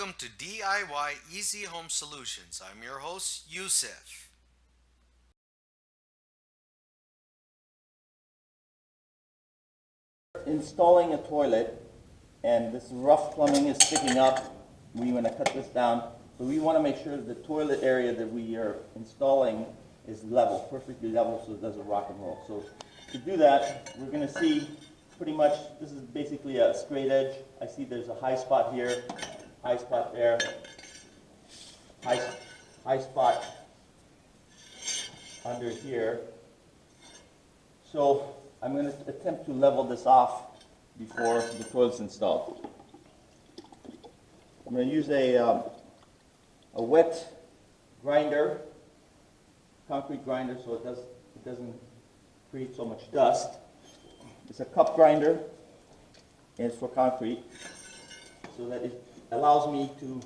welcome to DIY Easy Home Solutions. I'm your host, Yusuf. Installing a toilet, and this rough plumbing is sticking up. We want to cut this down. So we want to make sure the toilet area that we are installing is level, perfectly level, so it doesn't rock and roll. So to do that, we're going to see pretty much, this is basically a straight edge. I see there's a high spot here, high spot there, high spot under here. So I'm going to attempt to level this off before the toilet's installed. I'm going to use a wet grinder, concrete grinder, so it doesn't create so much dust. It's a cup grinder, and it's for concrete, so that it allows me to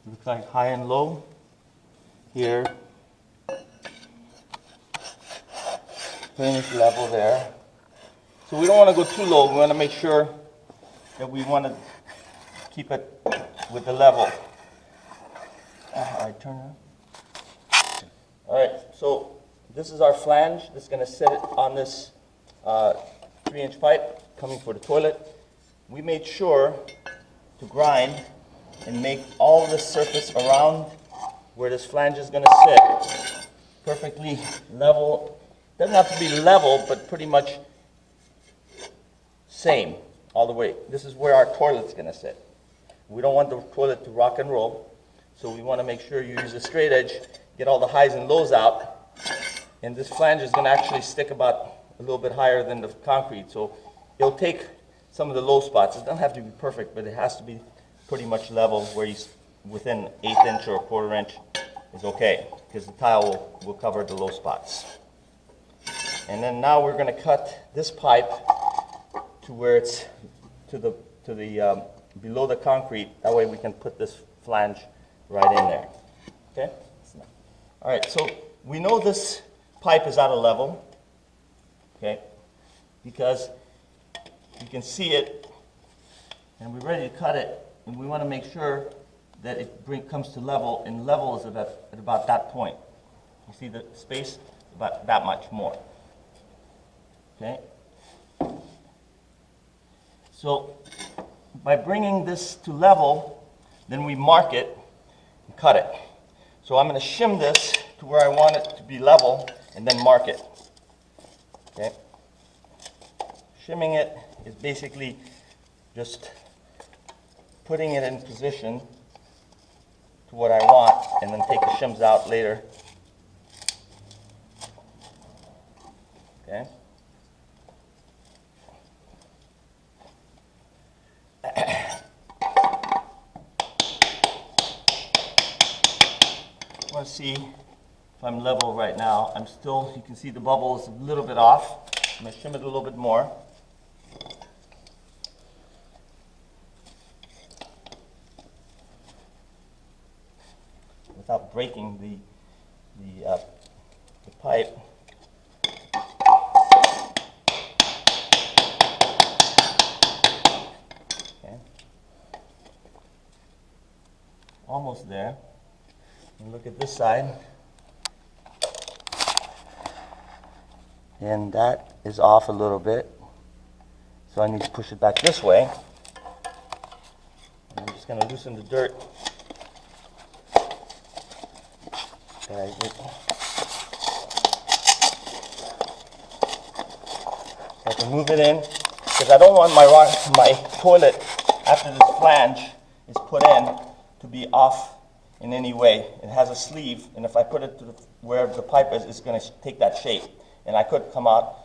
looks like high and low here. Finish level there. So we don't want to go too low. We want to make sure that we want to keep it with the level. I turn it. All right, so this is our flange. This is going to set it on this 3-inch pipe coming for the toilet. We made sure to grind and make all the surface around where this flange is going to sit perfectly level. Doesn't have to be level, but pretty much same all the way. This is where our toilet's going to sit. We don't want the toilet to rock and roll, so we want to make sure you use a straight edge, get all the highs and lows out, and this flange is going to actually stick about a little bit higher than the concrete, so it'll take some of the low spots. It doesn't have to be perfect, but it has to be pretty much level where you within 1/8 inch or 1/4 inch is okay, because the tile will cover the low spots. And then now we're going to cut this pipe to where it's to the below the concrete. That way we can put this flange right in there. Okay. All right. So we know this pipe is out of level. Okay, because you can see it, and we're ready to cut it. And we want to make sure that it comes to level, and level is at about that point. You see the space? About that much more. Okay? So by bringing this to level, then we mark it and cut it. So I'm going to shim this to where I want it to be level, and then mark it. Okay? Shimming it is basically just putting it in position to what I want, and then take the shims out later. Okay. I want to see if I'm level right now. I'm still, you can see the bubble is a little bit off. I'm going to shim it a little bit more. Without breaking the pipe. almost there. And look at this side. And that is off a little bit. So I need to push it back this way. I'm just going to loosen the dirt. I can move it in because I don't want my toilet after this flange is put in to be off in any way. It has a sleeve, and if I put it to where the pipe is, it's going to take that shape. And I could come out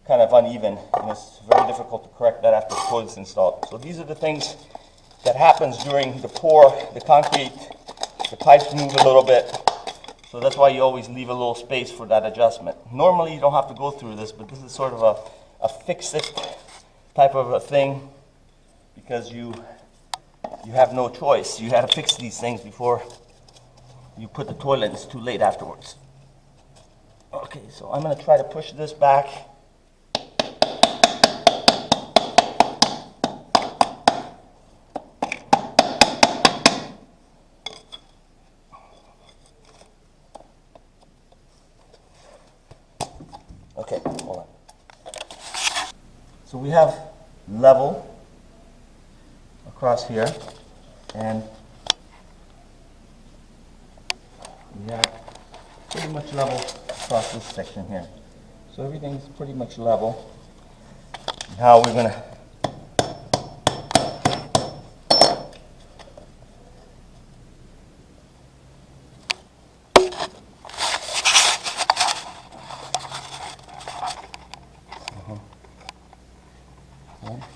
kind of uneven, and it's very difficult to correct that after the toilet's installed. So these are the things that happens during the pour, the concrete, the pipes move a little bit. So that's why you always leave a little space for that adjustment. Normally you don't have to go through this, but this is sort of a fix-it type of a thing because you have no choice. You have to fix these things before you put the toilet in. It's too late afterwards. Okay, so I'm going to try to push this back. Okay, hold on. So we have level across here, and we have pretty much level across this section here. So everything's pretty much level. Now we're going to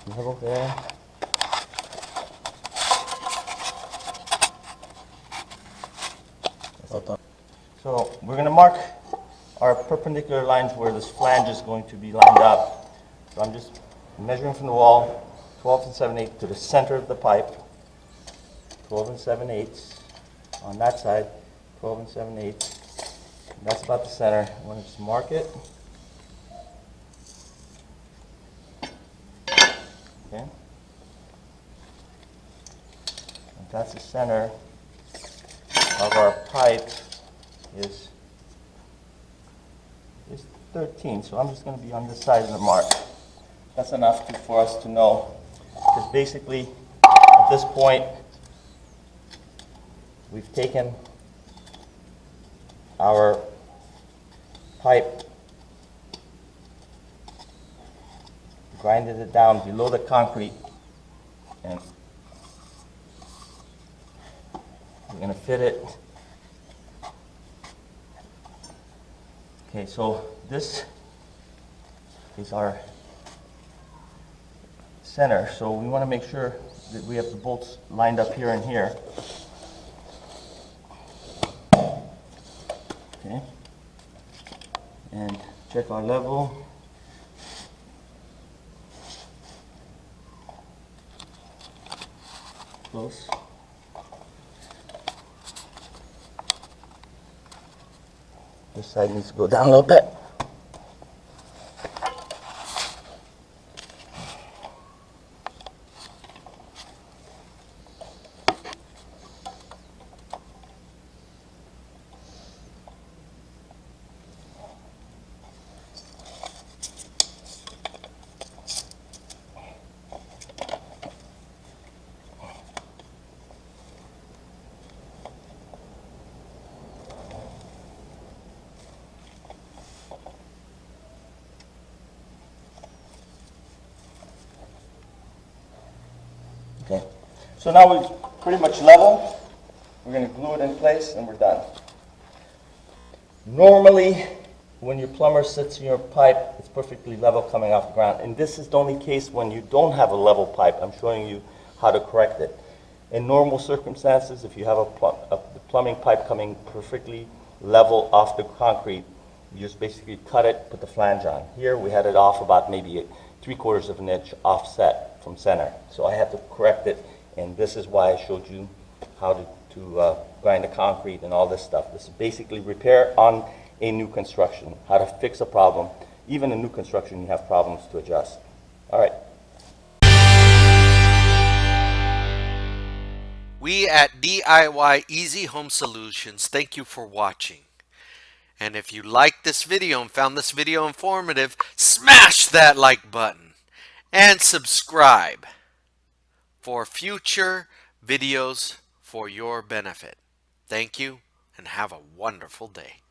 level there. So we're going to mark our perpendicular lines where this flange is going to be lined up. So I'm just measuring from the wall, 12 and 7/8 to the center of the pipe, 12 and 7/8 on that side, 12 and 7/8. That's about the center. I want to just mark it. Okay. And that's the center of our pipe is 13. So I'm just going to be on this side of the mark. That's enough for us to know, because basically at this point we've taken our pipe, grinded it down below the concrete, and we're going to fit it. Okay, so this is our center, so we want to make sure that we have the bolts lined up here and here. Okay, and check our level. Close. This side needs to go down a little bit. Okay, so now we're pretty much level. We're going to glue it in place and we're done. Normally, when your plumber sits in your pipe, it's perfectly level coming off the ground. And this is the only case when you don't have a level pipe. I'm showing you how to correct it. In normal circumstances, if you have the plumbing pipe coming perfectly level off the concrete, you just basically cut it, put the flange on. Here we had it off about maybe 3/4 of an inch offset from center. So I had to correct it, and this is why I showed you how to grind the concrete and all this stuff. This is basically repair on a new construction, how to fix a problem. Even in new construction, you have problems to adjust. All right. We at DIY Easy Home Solutions thank you for watching. And if you liked this video and found this video informative, smash that like button and subscribe for future videos for your benefit. Thank you and have a wonderful day.